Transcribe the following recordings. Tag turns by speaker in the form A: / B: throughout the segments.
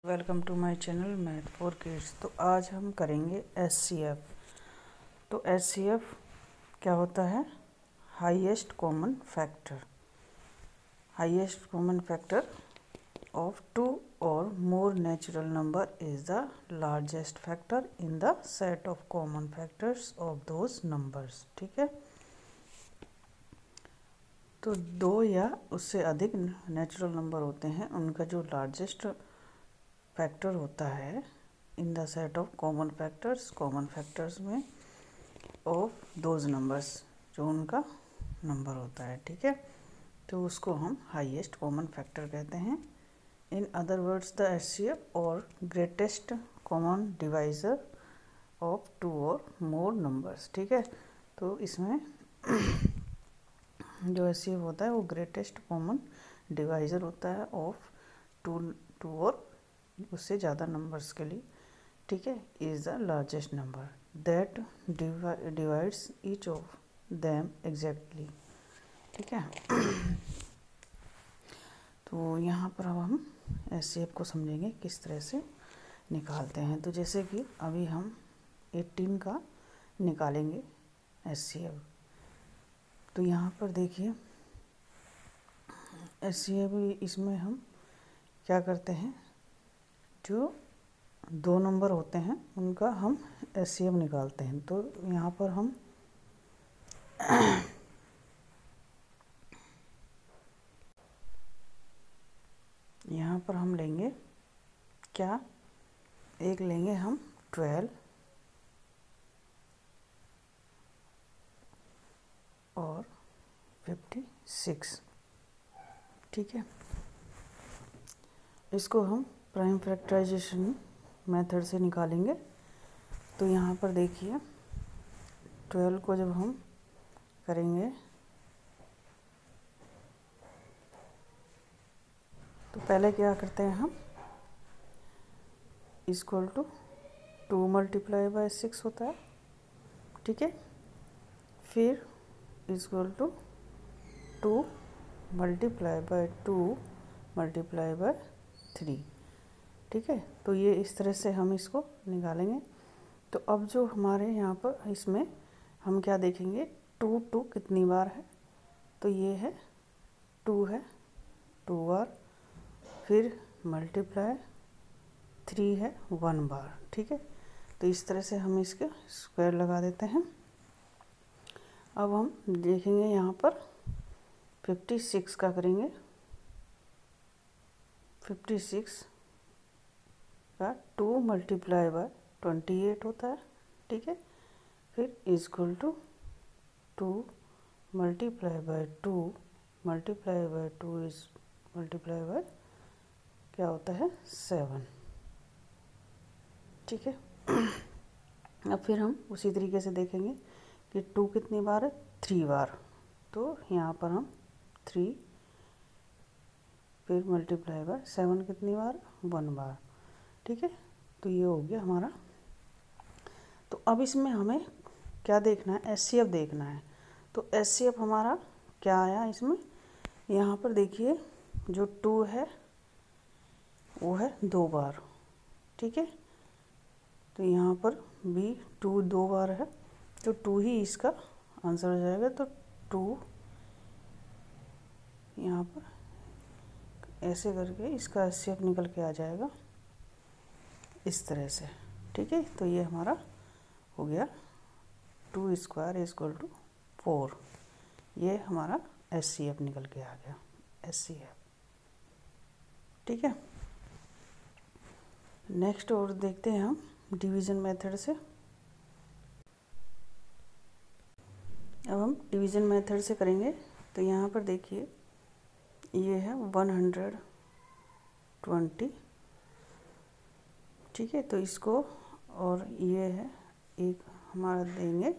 A: Welcome to my channel math for kids. तो आज हम करेंगे एचसीएफ। तो एचसीएफ क्या होता है? Highest common factor. Highest common factor of two और more natural number is the largest factor in the set of common factors of those numbers. ठीक है, तो दो या उससे अधिक नेचुरल नंबर होते हैं, उनका जो लार्जेस्ट फैक्टर होता है इन the set of common factors में ऑफ दोज नंबर्स, जो उनका नंबर होता है। ठीक है, तो उसको हम हाईएस्ट कॉमन फैक्टर कहते हैं। In other words the HCF और greatest common divisor of two और मोर नंबर्स। ठीक है, तो इसमें जो एचसीएफ होता है वो ग्रेटेस्ट कॉमन डिवाइजर होता है ऑफ टू और उससे ज़्यादा नंबर्स के लिए। ठीक है, is the largest number that divides each of them exactly. ठीक है, तो यहाँ पर अब हम एचसीएफ को समझेंगे किस तरह से निकालते हैं। तो जैसे कि अभी हम 18 का निकालेंगे एचसीएफ। तो यहाँ पर देखिए एचसीएफ, इसमें हम क्या करते हैं, जो दो नंबर होते हैं उनका हम एचसीएफ निकालते हैं। तो यहाँ पर हम लेंगे क्या, एक लेंगे हम 12 और 56। ठीक है, इसको हम प्राइम फैक्टराइजेशन मेथड से निकालेंगे। तो यहाँ पर देखिए 12 को जब हम करेंगे तो पहले क्या करते हैं हम, इक्वल टू 2 मल्टीप्लाई बाय 6 होता है। ठीक है, फिर equal to 2 multiply by 2 multiply by 3। ठीक है, तो ये इस तरह से हम इसको निकालेंगे। तो अब जो हमारे यहाँ पर इसमें हम क्या देखेंगे, 2 कितनी बार है, तो ये है 2 है 2 बार, फिर मल्टीप्लाई 3 है 1 बार। ठीक है, तो इस तरह से हम इसके स्क्वायर लगा देते हैं। अब हम देखेंगे यहाँ पर 56 का करेंगे। 56 का 2 मल्टीप्लाई बाय 28 होता है। ठीक है, फिर equal to 2 multiply by 2 multiply by 2 is multiply by क्या होता है 7। ठीक है, अब फिर हम उसी तरीके से देखेंगे कि 2 कितनी बार है, 3 बार। तो यहाँ पर हम 3 फिर मल्टीप्लाई बाय 7 कितनी बार, 1 बार। ठीक है, तो ये हो गया हमारा। तो अब इसमें हमें क्या देखना है, एचसीएफ देखना है। तो एचसीएफ हमारा क्या आया इसमें, यहाँ पर देखिए जो 2 है वो है 2 बार। ठीक है, तो यहाँ पर भी 2 2 बार है, तो 2 ही इसका आंसर हो जाएगा। तो 2 यहाँ पर ऐसे करके इसका एचसीएफ निकल के आ जाएगा इस तरह से। ठीक है, तो ये हमारा हो गया 2 स्क्वायर इक्वल टू 4। ये हमारा एचसीएफ निकल के आ गया, एचसीएफ। ठीक है, नेक्स्ट और देखते हैं हम डिवीज़न मेथड से। अब हम डिवीज़न मेथड से करेंगे। तो यहाँ पर देखिए ये है 120। ठीक है, तो इसको, और ये है एक हमारा देंगे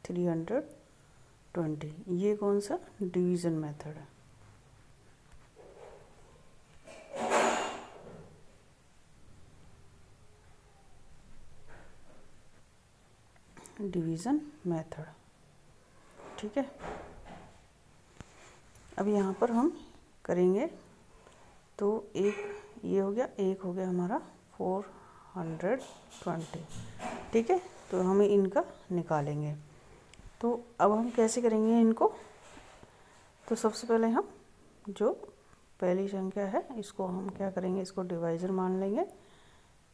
A: 320। ये कौन सा डिवीज़न मेथड है, डिवीज़न मेथड। ठीक है, अब यहाँ पर हम करेंगे तो एक ये हो गया, एक हो गया हमारा 420। ठीक है, तो हमें इनका निकालेंगे। तो अब हम कैसे करेंगे इनको? तो सबसे पहले हम जो पहली संख्या है इसको हम क्या करेंगे, इसको डिवाइज़र मान लेंगे।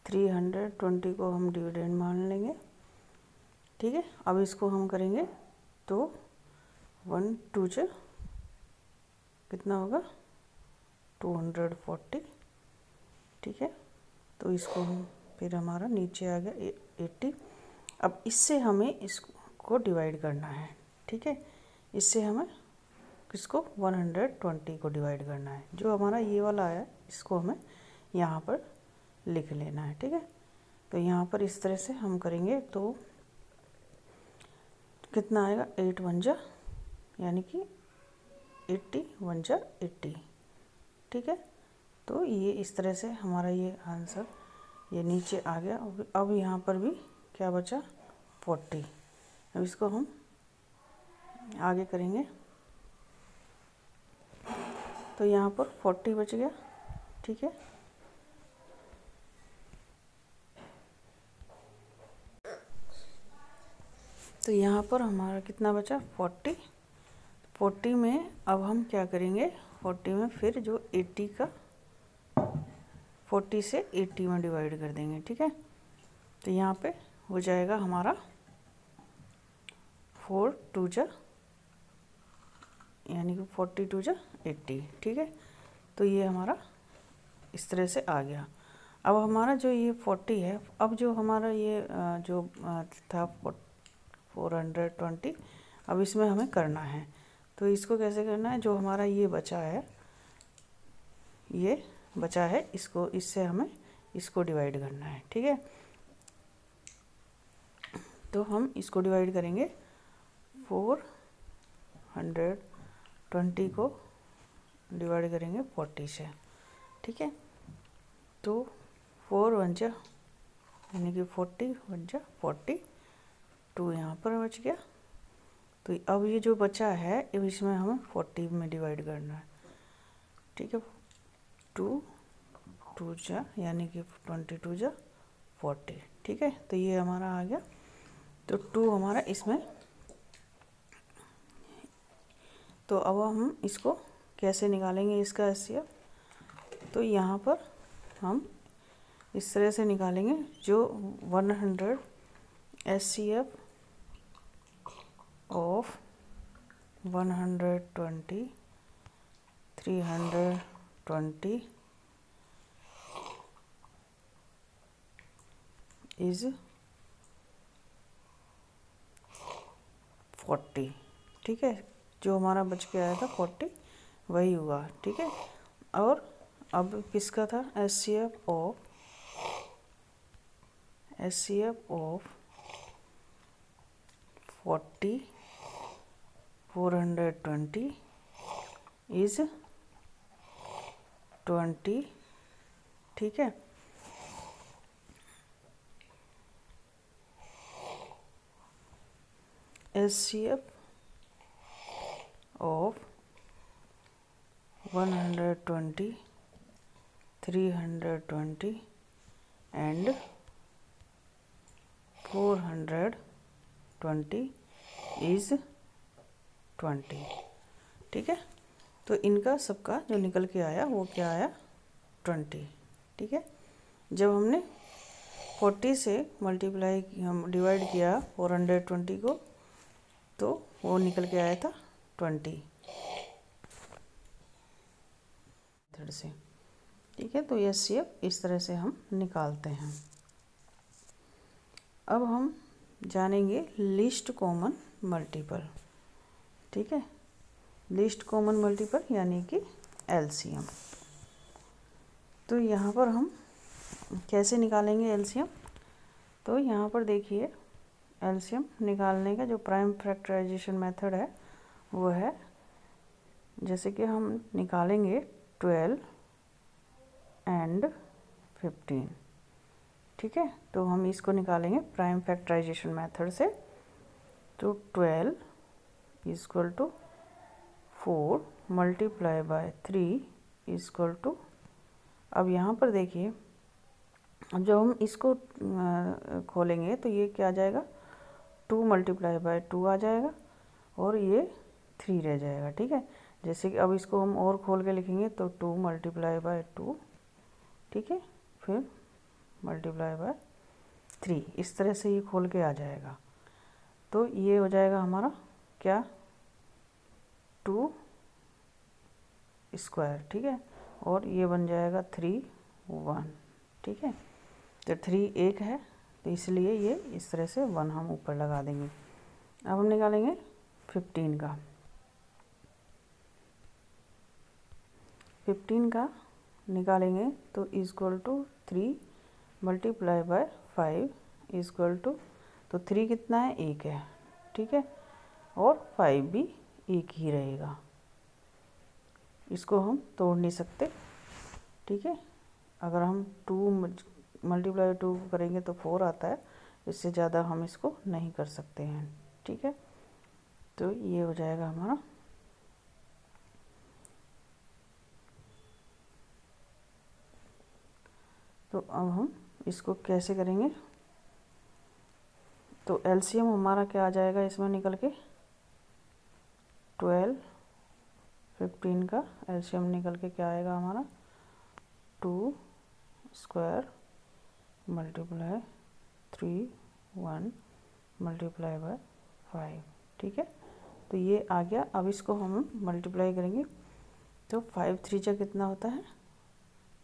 A: 320 को हम डिविडेंड मान लेंगे। ठीक है, अब इसको हम करेंगे तो 1 2 से कितना होगा 240। ठीक है, तो इसको हम फिर हमारा नीचे आ गया 80। अब इससे हमें इसको डिवाइड करना है। ठीक है, इससे हमें किसको 120 को डिवाइड करना है। जो हमारा ये वाला आया इसको हमें यहाँ पर लिख लेना है। ठीक है, तो यहाँ पर इस तरह से हम करेंगे तो कितना आएगा 8 1 जा यानी कि 80 1 जा 80। ठीक है, तो ये इस तरह से हमारा ये आंसर ये नीचे आ गया। अब यहाँ पर भी क्या बचा 40। अब इसको हम आगे करेंगे तो यहाँ पर 40 बच गया। ठीक है, तो यहाँ पर हमारा कितना बचा 40। 40 में अब हम क्या करेंगे, 40 में फिर जो 80 का 40 से 80 में डिवाइड कर देंगे। ठीक है, तो यहाँ पे हो जाएगा हमारा 4 2 जा यानी कि 42 जा 80। ठीक है, तो ये हमारा इस तरह से आ गया। अब हमारा जो ये 40 है, अब जो हमारा ये जो था 420, अब इसमें हमें करना है। तो इसको कैसे करना है, जो हमारा ये बचा है इसको इससे हमें इसको डिवाइड करना है। ठीक है, तो हम इसको डिवाइड करेंगे 420 को डिवाइड करेंगे 40 से। ठीक है, तो 4 1 जा यानी कि 40 1 जा 40, 2 यहाँ पर बच गया। तो अब ये जो बचा है अब इसमें हमें 40 में डिवाइड करना है। ठीक है, 2 2 जा यानी कि 22 जा 40। ठीक है, तो ये हमारा आ गया। तो 2 हमारा इसमें, तो अब हम इसको कैसे निकालेंगे इसका HCF? तो यहाँ पर हम इस तरह से निकालेंगे, जो 100 HCF ऑफ 120 320 इज 40। ठीक है, जो हमारा बच के आया था 40 वही हुआ। ठीक है, और अब किसका था HCF ऑफ 40 420 इज 20। ठीक है, HCF ऑफ 120 320 एंड 420 इज 20। ठीक है, तो इनका सबका जो निकल के आया वो क्या आया 20। ठीक है, जब हमने 40 से मल्टीप्लाई हम डिवाइड किया 420 को तो वो निकल के आया था 20 थर्ड से। ठीक है, तो HCF इस तरह से हम निकालते हैं। अब हम जानेंगे लीस्ट कॉमन मल्टीपल। ठीक है, लीस्ट कॉमन मल्टीपल यानी कि LCM। तो यहाँ पर हम कैसे निकालेंगे LCM? तो यहाँ पर देखिए LCM निकालने का जो प्राइम फैक्टराइजेशन मेथड है वो है, जैसे कि हम निकालेंगे 12 एंड 15। ठीक है, तो हम इसको निकालेंगे प्राइम फैक्टराइजेशन मेथड से। तो 12 equal to 4 multiply by 3 equal to अब यहाँ पर देखिए, अब जब हम इसको खोलेंगे तो ये क्या आ जाएगा, 2 मल्टीप्लाई बाय 2 आ जाएगा और ये 3 रह जाएगा। ठीक है, जैसे कि अब इसको हम और खोल के लिखेंगे तो 2 मल्टीप्लाई बाय 2, ठीक है, फिर मल्टीप्लाई बाय 3, इस तरह से ये खोल के आ जाएगा। तो ये हो जाएगा हमारा क्या, 2 स्क्वायर। ठीक है, और ये बन जाएगा 3 1। ठीक है, तो 3 1 है तो इसलिए ये इस तरह से 1 हम ऊपर लगा देंगे। अब हम निकालेंगे 15 का। 15 का निकालेंगे तो equal to 3 multiply by 5 equal to, तो 3 कितना है, 1 है। ठीक है, और 5 भी 1 ही रहेगा, इसको हम तोड़ नहीं सकते। ठीक है, अगर हम 2 मल्टीप्लाई बाय 2 करेंगे तो 4 आता है, इससे ज़्यादा हम इसको नहीं कर सकते हैं। ठीक है, तो ये हो जाएगा हमारा तो अब हम इसको कैसे करेंगे, तो एलसीएम हमारा क्या आ जाएगा इसमें निकल के, 12 15 का एलसीएम निकल के क्या आएगा हमारा, 2 स्क्वायर मल्टीप्लाई 3 1 मल्टीप्लाई बाय 5। ठीक है, तो ये आ गया। अब इसको हम मल्टीप्लाई करेंगे तो 5 3 जा कितना होता है,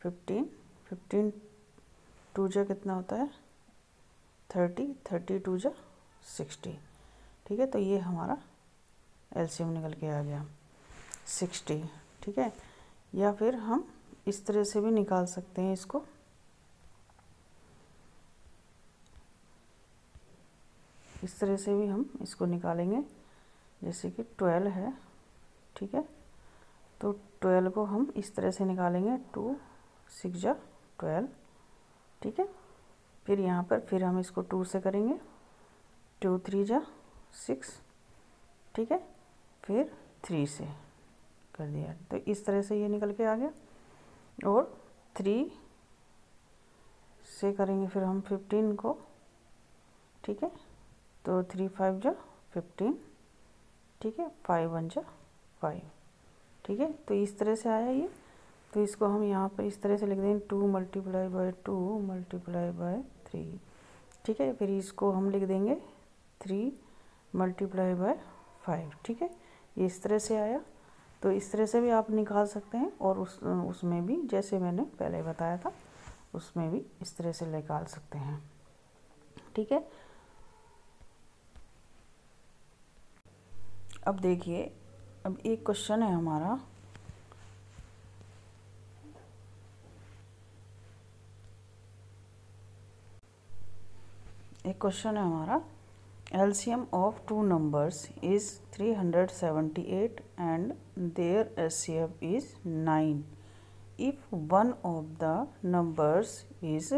A: 15 15 2 जा कितना होता है, 30 30 2 जा 60। ठीक है, तो ये हमारा एलसीएम निकल के आ गया 60। ठीक है, या फिर हम इस तरह से भी निकाल सकते हैं इसको, इस तरह से भी हम इसको निकालेंगे। जैसे कि 12 है, ठीक है, तो 12 को हम इस तरह से निकालेंगे, 2 6 जा 12। ठीक है, फिर यहाँ पर फिर हम इसको 2 से करेंगे, 2 3 जा 6। ठीक है, फिर 3 से कर दिया, तो इस तरह से ये निकल के आ गया। और 3 से करेंगे फिर हम 15 को। ठीक है, तो 3 5 जा 15। ठीक है, 5 1 जा 5। ठीक है, तो इस तरह से आया ये। तो इसको हम यहाँ पर इस तरह से लिख देंगे, 2 मल्टीप्लाई बाय 2 मल्टीप्लाई बाय 3। ठीक है, फिर इसको हम लिख देंगे 3 मल्टीप्लाई बाय 5। ठीक है, ये इस तरह से आया। तो इस तरह से भी आप निकाल सकते हैं, और उसमें भी जैसे मैंने पहले बताया था उसमें भी इस तरह से निकाल सकते हैं। ठीक है, अब देखिए, अब एक क्वेश्चन है हमारा, LCM of two numbers is 378 and their HCF is 9. If one of the numbers is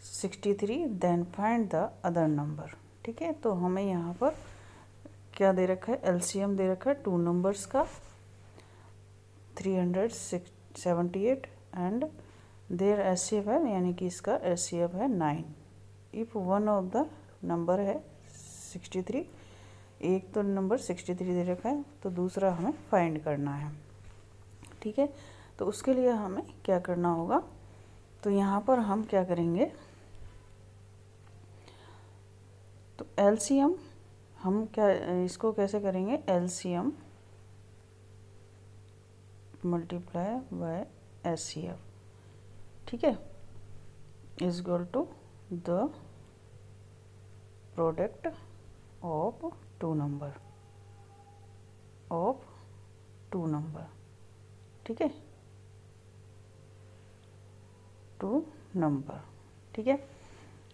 A: 63 then find the other number. ठीक है, तो हमें यहाँ पर क्या दे रखा है, LCM दे रखा है टू नंबर्स का 378 एंड देयर HCF है, यानी कि इसका HCF है 9। If one of the number है 63, एक तो नंबर 63 दे रखा है, तो दूसरा हमें फाइंड करना है। ठीक है, तो उसके लिए हमें क्या करना होगा, तो यहाँ पर हम क्या करेंगे, तो LCM हम क्या इसको कैसे करेंगे, LCM मल्टीप्लाई बाय HCF। ठीक है, is equal to the product of two number ठीक है, टू नंबर। ठीक है,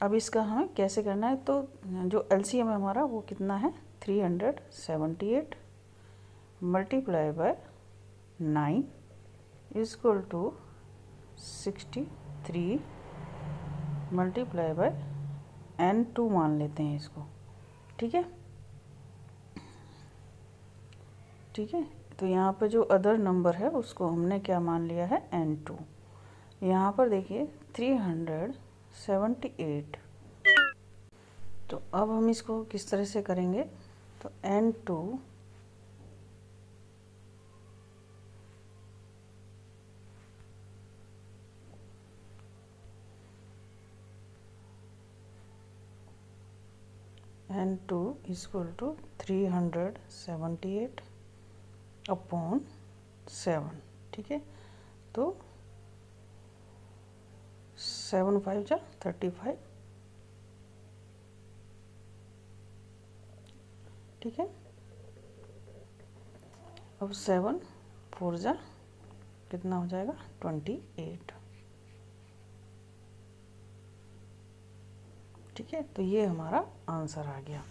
A: अब इसका हमें कैसे करना है, तो जो LCM है हमारा वो कितना है, 378 multiply by 9 is equal to 63 multiply by N2 मान लेते हैं इसको। ठीक है, ठीक है, तो यहाँ पे जो अदर नंबर है उसको हमने क्या मान लिया है, N2। यहाँ पर देखिए 378। तो अब हम इसको किस तरह से करेंगे, तो n2 is equal to 378 upon 7। ठीक है, तो 7 5 जा 35। ठीक है, अब 7 4 जा कितना हो जाएगा 28। ठीक है, तो ये हमारा आंसर आ गया।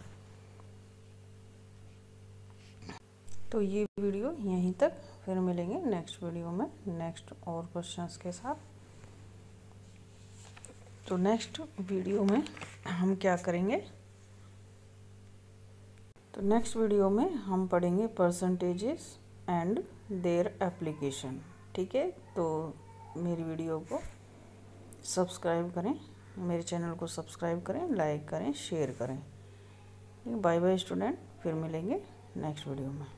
A: तो ये वीडियो यहीं तक, फिर मिलेंगे नेक्स्ट वीडियो में नेक्स्ट और क्वेश्चंस के साथ। तो नेक्स्ट वीडियो में हम क्या करेंगे, तो नेक्स्ट वीडियो में हम पढ़ेंगे परसेंटेजेस एंड देयर एप्लीकेशन। ठीक है, तो मेरी वीडियो को सब्सक्राइब करें, मेरे चैनल को सब्सक्राइब करें, लाइक करें, शेयर करें। बाय बाय स्टूडेंट, फिर मिलेंगे नेक्स्ट वीडियो में।